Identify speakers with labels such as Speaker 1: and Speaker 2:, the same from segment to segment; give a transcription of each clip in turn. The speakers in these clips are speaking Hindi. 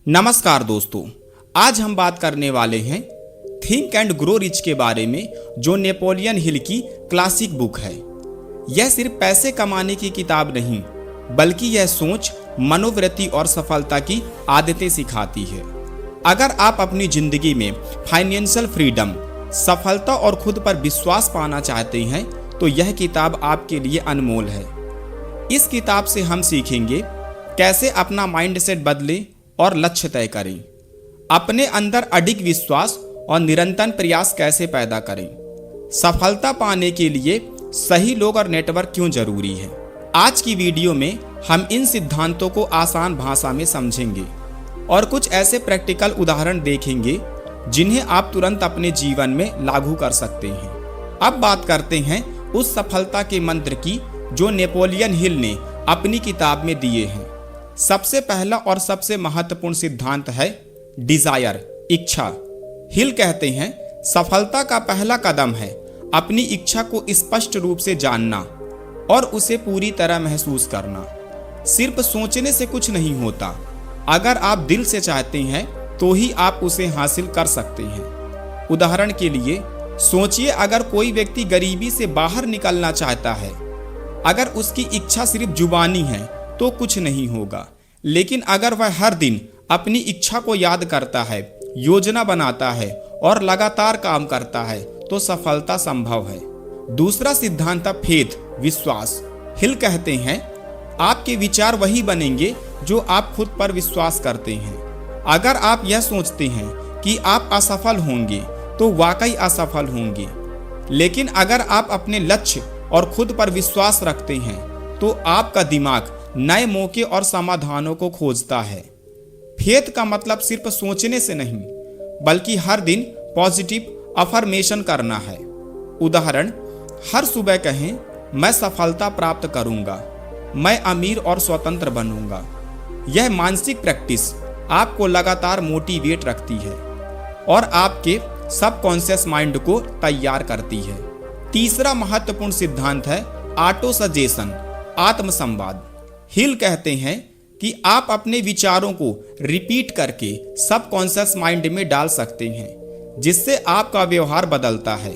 Speaker 1: नमस्कार दोस्तों, आज हम बात करने वाले हैं थिंक एंड ग्रो रिच के बारे में, जो नेपोलियन हिल की क्लासिक बुक है। यह सिर्फ पैसे कमाने की किताब नहीं, बल्कि यह सोच, मनोवृत्ति और सफलता की आदतें सिखाती है। अगर आप अपनी जिंदगी में फाइनेंशियल फ्रीडम, सफलता और खुद पर विश्वास पाना चाहते हैं तो यह किताब आपके लिए अनमोल है। इस किताब से हम सीखेंगे कैसे अपना माइंडसेट बदलें और लक्ष्य तय करें, अपने अंदर अडिग विश्वास और निरंतर प्रयास कैसे पैदा करें, सफलता पाने के लिए सही लोग और नेटवर्क क्यों जरूरी है। आज की वीडियो में हम इन सिद्धांतों को आसान भाषा में समझेंगे और कुछ ऐसे प्रैक्टिकल उदाहरण देखेंगे जिन्हें आप तुरंत अपने जीवन में लागू कर सकते हैं। अब बात करते हैं उस सफलता के मंत्र की जो नेपोलियन हिल ने अपनी किताब में दिए हैं। सबसे पहला और सबसे महत्वपूर्ण सिद्धांत है डिजायर, इच्छा। हिल कहते हैं सफलता का पहला कदम है अपनी इच्छा को स्पष्ट रूप से जानना और उसे पूरी तरह महसूस करना। सिर्फ सोचने से कुछ नहीं होता, अगर आप दिल से चाहते हैं तो ही आप उसे हासिल कर सकते हैं। उदाहरण के लिए सोचिए, अगर कोई व्यक्ति गरीबी से बाहर निकलना चाहता है, अगर उसकी इच्छा सिर्फ जुबानी है तो कुछ नहीं होगा, लेकिन अगर वह हर दिन अपनी इच्छा को याद करता है, योजना बनाता है और लगातार काम करता है तो सफलता संभव है। दूसरा सिद्धांत है फेथ, विश्वास। हिल कहते हैं आपके विचार वही बनेंगे जो आप खुद पर विश्वास करते हैं। अगर आप यह सोचते हैं कि आप असफल होंगे तो वाकई असफल होंगे, लेकिन अगर आप अपने लक्ष्य और खुद पर विश्वास रखते हैं तो आपका दिमाग नए मौके और समाधानों को खोजता है। फेथ का मतलब सिर्फ सोचने से नहीं, बल्कि हर दिन पॉजिटिव अफर्मेशन करना है। उदाहरण, हर सुबह कहें मैं सफलता प्राप्त करूंगा, मैं अमीर और स्वतंत्र बनूंगा। यह मानसिक प्रैक्टिस आपको लगातार मोटिवेट रखती है और आपके सबकॉन्शियस माइंड को तैयार करती है। तीसरा महत्वपूर्ण सिद्धांत है ऑटो सजेशन, आत्मसंवाद। हिल कहते हैं कि आप अपने विचारों को रिपीट करके सबकॉन्शियस माइंड में डाल सकते हैं, जिससे आपका व्यवहार बदलता है।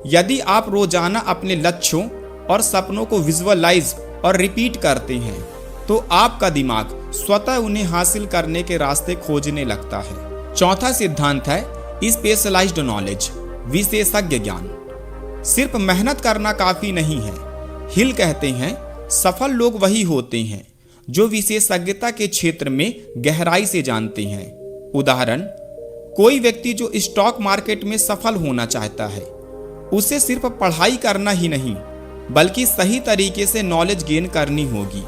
Speaker 1: यदि आप रोजाना अपने लक्ष्यों और सपनों को विजुअलाइज और रिपीट करते हैं तो आपका दिमाग स्वतः उन्हें हासिल करने के रास्ते खोजने लगता है। चौथा सिद्धांत है स्पेशलाइज्ड नॉलेज, विशेषज्ञ ज्ञान। सिर्फ मेहनत करना काफी नहीं है। हिल कहते हैं सफल लोग वही होते हैं जो विशेषज्ञता के क्षेत्र में गहराई से जानते हैं। उदाहरण, कोई व्यक्ति जो स्टॉक मार्केट में सफल होना चाहता है, उसे सिर्फ पढ़ाई करना ही नहीं, बल्कि सही तरीके से नॉलेज गेन करनी होगी,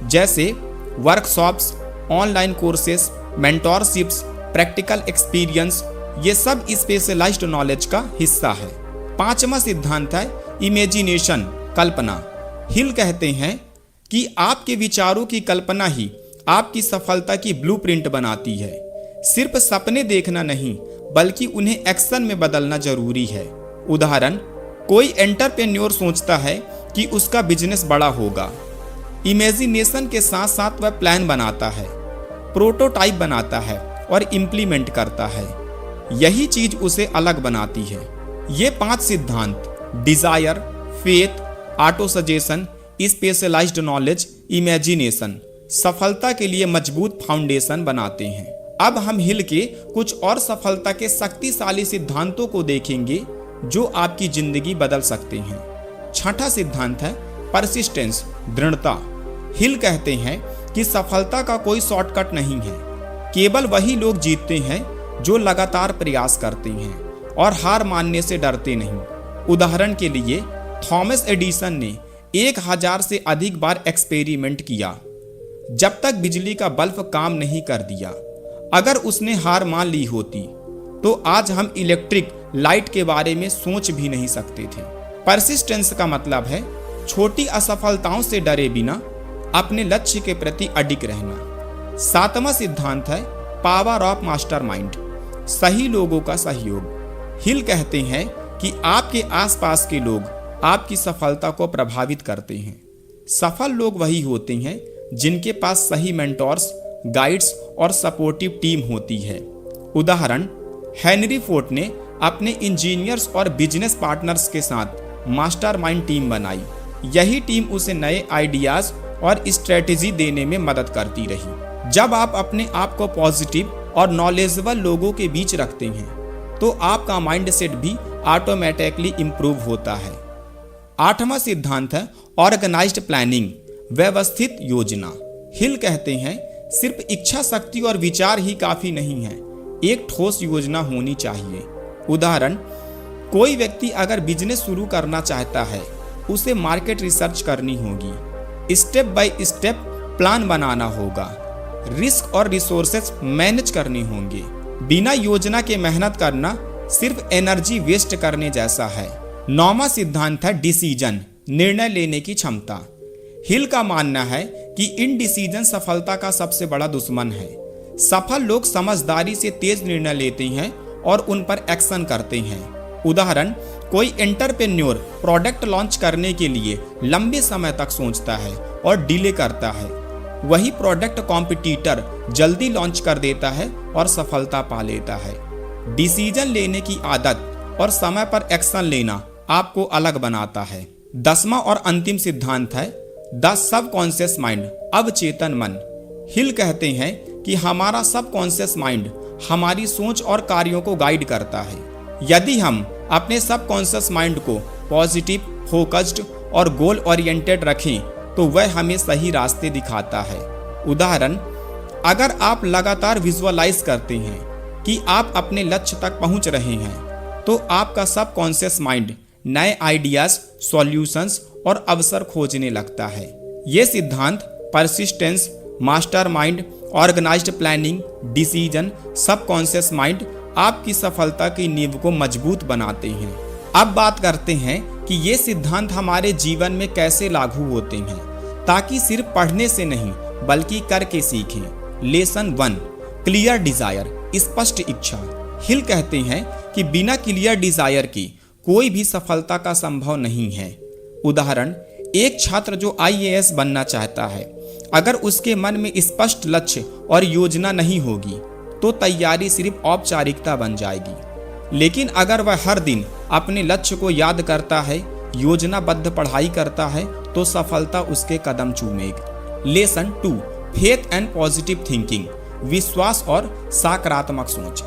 Speaker 1: जैसे workshops, online courses, mentorships, practical experience. ये सब स्पेशलाइज्ड नॉलेज का हिस्सा है। पांचवा सिद्धांत है इमेजिनेशन, कल्पना। हिल कहते हैं कि आपके विचारों की कल्पना ही आपकी सफलता की ब्लूप्रिंट बनाती है। सिर्फ सपने देखना नहीं, बल्कि उन्हें एक्शन में बदलना जरूरी है। उदाहरण, कोई एंटरप्रेन्योर सोचता है कि उसका बिजनेस बड़ा होगा। इमेजिनेशन के साथ साथ वह प्लान बनाता है, प्रोटोटाइप बनाता है और इम्प्लीमेंट करता है। यही चीज उसे अलग बनाती है। ये 5 सिद्धांत desire, faith, autosuggestion, specialised knowledge, imagination सफलता के लिए मजबूत फाउंडेशन बनाते हैं। अब हम हिल के कुछ और सफलता के शक्तिशाली सिद्धांतों को देखेंगे जो आपकी जिंदगी बदल सकते हैं। छठा सिद्धांत है परसिस्टेंस, दृढ़ता। हिल कहते हैं कि सफलता का कोई शॉर्टकट नहीं है, केवल वही लोग जीतते हैं जो लगातार प्रयास करते हैं और हार मानने से डरते नहीं। उदाहरण के लिए थॉमस एडिसन ने 1000 से अधिक बार एक्सपेरिमेंट किया, जब तक बिजली का बल्ब काम नहीं कर दिया। अगर उसने हार मान ली होती तो आज हम इलेक्ट्रिक लाइट के बारे में सोच भी नहीं सकते थे। परसिस्टेंस का मतलब है छोटी असफलताओं से डरे बिना अपने लक्ष्य के प्रति अडिग रहना। सातवां सिद्धांत है पावर ऑफ मास्टरमाइंड, सही लोगों का सहयोग। हिल कहते हैं कि आपके आसपास के लोग आपकी सफलता को प्रभावित करते हैं। सफल लोग वही होते हैं जिनके पास सही मेंटोर्स, गाइड्स और सपोर्टिव टीम होती है। उदाहरण, हेनरी फोर्ड ने अपने इंजीनियर्स और बिजनेस पार्टनर्स के साथ मास्टरमाइंड टीम बनाई। यही टीम उसे नए आइडियाज और स्ट्रेटेजी देने में मदद करती रही। जब आप अपने आप को पॉजिटिव और नॉलेजेबल लोगों के बीच रखते हैं तो आपका माइंडसेट भी ऑटोमेटिकली इंप्रूव होता है। 8वां सिद्धांत है ऑर्गेनाइज्ड प्लानिंग, व्यवस्थित योजना। हिल कहते हैं सिर्फ इच्छा शक्ति और विचार ही काफी नहीं है, एक ठोस योजना होनी चाहिए। उदाहरण, कोई व्यक्ति अगर बिजनेस शुरू करना चाहता है उसे मार्केट रिसर्च करनी होगी, स्टेप बाय स्टेप प्लान बनाना होगा, रिस्क और रिसोर्सेज मैनेज करने होंगे। बिना योजना के मेहनत करना सिर्फ एनर्जी वेस्ट करने जैसा है। 9वां सिद्धांत है डिसीजन, निर्णय लेने की क्षमता। हिल का मानना है कि इनडिसीजन सफलता का सबसे बड़ा दुश्मन है। सफल लोग समझदारी से तेज निर्णय लेते हैं और उन पर एक्शन करते हैं। उदाहरण, कोई एंटरप्रेन्योर प्रोडक्ट लॉन्च करने के लिए लंबे समय तक सोचता है और डिले करता है, वही प्रोडक्ट कॉम्पिटिटर जल्दी लॉन्च कर देता है और सफलता पा लेता है। डिसीजन लेने की आदत और समय पर एक्शन लेना आपको अलग बनाता है। 10वां और अंतिम सिद्धांत है द सबकॉन्शियस माइंड, अवचेतन मन। हिल कहते हैं कि हमारा सबकॉन्शियस माइंड हमारी सोच और कार्यों को गाइड करता है। यदि हम अपने सबकॉन्शियस माइंड को पॉजिटिव, फोकस्ड और गोल ओरिएंटेड रखें तो वह हमें सही रास्ते दिखाता है। उदाहरण, अगर आप लगातार विजुअलाइज करते हैं कि आप अपने लक्ष्य तक पहुंच रहे हैं तो आपका सबकॉन्शियस माइंड नए आइडियाज, सॉल्यूशंस और अवसर खोजने लगता है। ये सिद्धांत persistence, mastermind, organised planning, decision, subconscious mind आपकी सफलता की नींव को मजबूत बनाते हैं। अब बात करते हैं कि ये सिद्धांत हमारे जीवन में कैसे लागू होते हैं, ताकि सिर्फ पढ़ने से नहीं बल्कि करके सीखें। लेसन 1, क्लियर डिजायर, स्पष्ट इच्छा। हिल कहते हैं कि बिना क्लियर डिजायर के कोई भी सफलता का संभव नहीं है। उदाहरण, एक छात्र जो IAS बनना चाहता है, अगर उसके मन में स्पष्ट लक्ष्य और योजना नहीं होगी तो तैयारी सिर्फ औपचारिकता बन जाएगी। लेकिन अगर वह हर दिन अपने लक्ष्य को याद करता है, योजनाबद्ध पढ़ाई करता है तो सफलता उसके कदम चूमेगी। Lesson 2, faith and positive thinking, विश्वास और सकारात्मक सोच।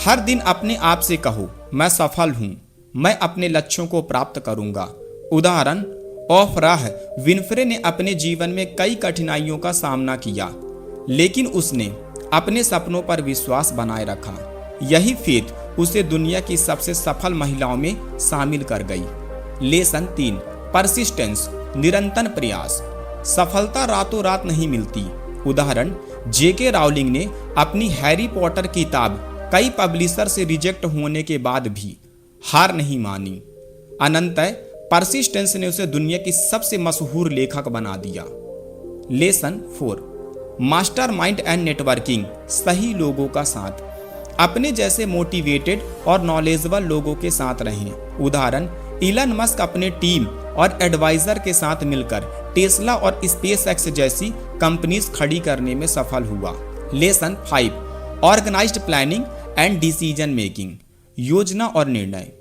Speaker 1: हर दिन अपने आप से कहो, मैं सफल हूँ, मैं अपने लक्ष्यों को प्राप्त करूंगा। उदाहरण, ओफ्राह विनफ्रे ने अपने जीवन में कई कठिनाइयों का सामना किया, लेकिन उसने अपने सपनों पर विश्वास बनाए रखा। यही फेथ उसे दुनिया की सबसे सफल महिलाओं में शामिल कर गई। लेसन 3, परसिस्टेंस, निरंतर प्रयास। सफलता रातों रात नहीं मिलती। उदाहरण, JK राउलिंग ने अपनी हैरी पॉटर किताब कई पब्लिशर से रिजेक्ट होने के बाद भी हार नहीं मानी। अनंतः परसिस्टेंस ने उसे दुनिया की सबसे मशहूर लेखक बना दिया। लेसन 4, मास्टरमाइंड एंड नेटवर्किंग, सही लोगों का साथ। अपने जैसे मोटिवेटेड और नॉलेजेबल लोगों के साथ रहें। उदाहरण, इलन मस्क अपने टीम और एडवाइजर के साथ मिलकर टेस्ला और SpaceX जैसी कंपनीज खड़ी करने में सफल हुआ। Lesson 5, organised planning and decision making, योजना और निर्णय।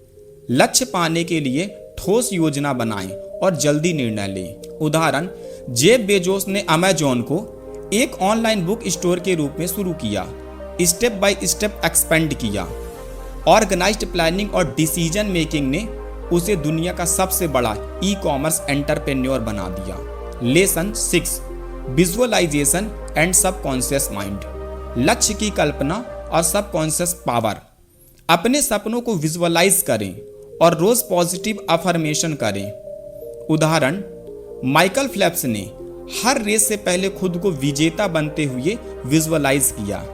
Speaker 1: लक्ष्य पाने के लिए ठोस योजना बनाएं और जल्दी निर्णय लें। उदाहरण, जेफ बेजोस ने अमेजॉन को एक ऑनलाइन बुक स्टोर के रूप में शुरू किया, स्टेप बाय स्टेप एक्सपेंड किया। ऑर्गेनाइज्ड प्लानिंग और डिसीजन मेकिंग ने उसे दुनिया का सबसे बड़ा ई-कॉमर्स एंटरप्रेन्योर बना दिया। Lesson 6, visualisation and subconscious mind, लक्ष्य की कल्पना और सबकॉन्शियस पावर। अपने सपनों को विजुअलाइज करें और रोज पॉजिटिव अफर्मेशन करें। उदाहरण, माइकल फेल्प्स ने हर रेस से पहले खुद को विजेता बनते हुए विजुअलाइज किया।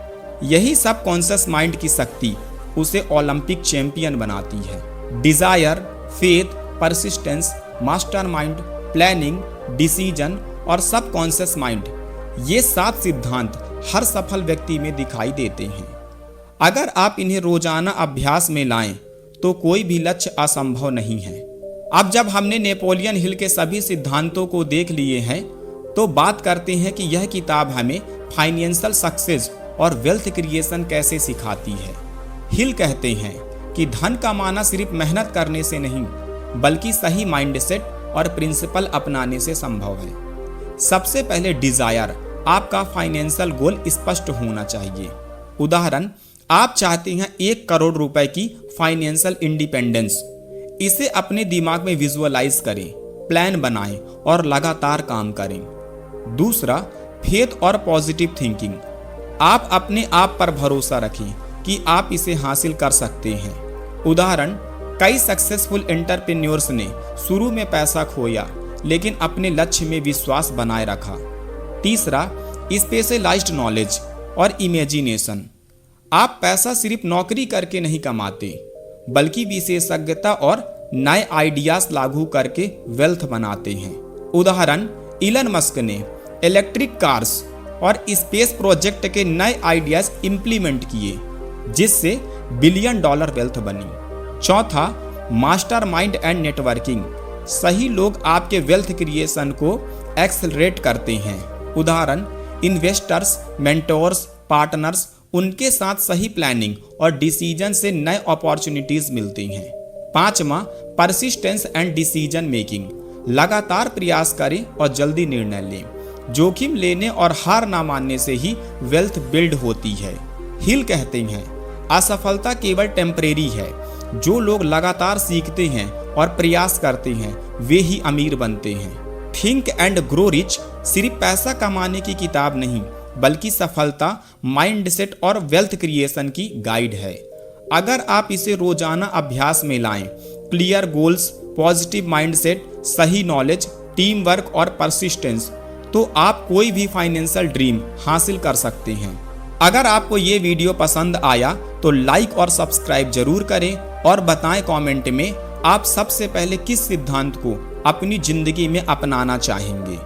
Speaker 1: यही सबकॉन्शियस माइंड की शक्ति उसे ओलंपिक चैंपियन बनाती है। Desire, faith, persistence, mastermind, planning, decision और सबकॉन्शियस माइंड, ये 7 सिद्धांत हर सफल व्यक्ति में दिखाई देते हैं। अगर आप इन्हें रोजाना अभ्यास में लाएं तो कोई भी लक्ष्य असंभव नहीं है। अब जब हमने नेपोलियन हिल के सभी सिद्धांतों को देख लिए हैं तो बात करते हैं कि यह किताब हमें फाइनेंशियल सक्सेस और वेल्थ क्रिएशन कैसे सिखाती है। हिल कहते हैं कि धन कमाना सिर्फ मेहनत करने से नहीं, बल्कि सही माइंडसेट और प्रिंसिपल अपनाने से संभव है। सबसे पहले डिजायर, आपका फाइनेंशियल गोल स्पष्ट होना चाहिए। उदाहरण, आप चाहते हैं 1 करोड़ रुपए की फाइनेंशियल इंडिपेंडेंस। इसे अपने दिमाग में विजुअलाइज करें, प्लान बनाएं और लगातार काम करें। दूसरा, फेथ और पॉजिटिव थिंकिंग, आप अपने आप पर भरोसा रखें कि आप इसे हासिल कर सकते हैं। उदाहरण, कई सक्सेसफुल एंटरप्रेन्योर्स ने शुरू में पैसा खोया लेकिन अपने लक्ष्य में विश्वास बनाए रखा। तीसरा, स्पेशलाइज्ड नॉलेज और इमेजिनेशन, आप पैसा सिर्फ नौकरी करके नहीं कमाते, बल्कि विशेषज्ञता और नए आइडियाज लागू करके वेल्थ बनाते हैं। उदाहरण, इलन मस्क ने इलेक्ट्रिक कार्स और स्पेस प्रोजेक्ट के नए आइडियाज इंप्लीमेंट किए, जिससे $1 बिलियन वेल्थ बनी। चौथा, मास्टरमाइंड एंड नेटवर्किंग, सही लोग आपके वेल्थ क्रिएशन को एक्सेलरेट करते हैं। उदाहरण, इन्वेस्टर्स, मेंटोर्स, पार्टनर्स, उनके साथ सही प्लानिंग और डिसीजन से नए अपॉर्चुनिटीज मिलती हैं। पांचवा, परसिस्टेंस एंड डिसीजन मेकिंग, लगातार प्रयास करें और जल्दी निर्णय लें। जोखिम लेने और हार ना मानने से ही वेल्थ बिल्ड होती है। हिल कहते हैं, असफलता केवल टेम्परेरी है। जो लोग लगातार सीखते हैं और प्रयास करते हैं, वे ही अमीर बनते हैं। थिंक एंड ग्रो रिच सिर्फ पैसा कमाने की किताब नहीं, बल्कि सफलता, माइंडसेट और वेल्थ क्रिएशन की गाइड है। अगर आप इसे रोजाना अभ्यास में लाएं, क्लियर गोल्स, पॉजिटिव माइंडसेट, सही नॉलेज, टीम वर्क और परसिस्टेंस, तो आप कोई भी फाइनेंशियल ड्रीम हासिल कर सकते हैं। अगर आपको ये वीडियो पसंद आया तो लाइक और सब्सक्राइब जरूर करें और बताएं कमेंट में आप सबसे पहले किस सिद्धांत को अपनी जिंदगी में अपनाना चाहेंगे।